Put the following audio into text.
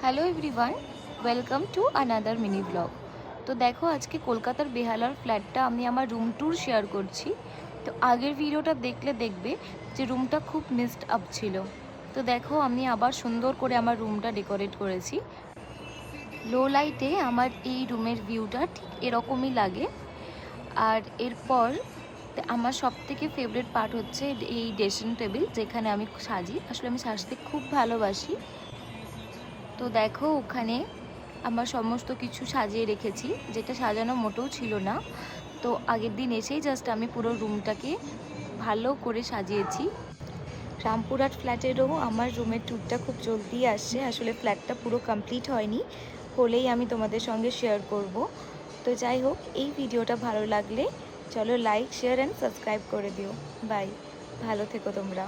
Hello everyone, welcome to another mini blog. তো দেখো, আজকে কলকাতার বেহালার ফ্ল্যাটটা আমি আমার রুম ট্যুর শেয়ার করছি। তো আগের ভিডিওটা দেখবে যে রুমটা খুব মিসড আপ ছিল। তো দেখো, আমি আবার সুন্দর করে আমার রুমটা ডেকোরেট করেছি। লো লাইটে আমার এই রুমের ভিউটা ঠিক এরকমই লাগে। আর এরপর আমার সবথেকে ফেভারিট পার্ট হচ্ছে এই ড্রেসিং টেবিল, যেখানে আমি সাজি। আসলে আমি সাজতে খুব ভালোবাসি। তো দেখো, ওখানে আমার সমস্ত কিছু সাজিয়ে রেখেছি, যেটা সাজানো মোটেও ছিল না। তো আগের দিন এসেই জাস্ট আমি পুরো রুমটাকে ভালো করে সাজিয়েছি। রামপুরহাট ফ্ল্যাটেরও আমার রুমের ট্যুরটা খুব জলদি আসছে। আসলে ফ্ল্যাটটা পুরো কমপ্লিট হয়নি, হলেই আমি তোমাদের সঙ্গে শেয়ার করব। তো যাই হোক, এই ভিডিওটা ভালো লাগলে চলো লাইক, শেয়ার অ্যান্ড সাবস্ক্রাইব করে দিও। বাই, ভালো থেকো তোমরা।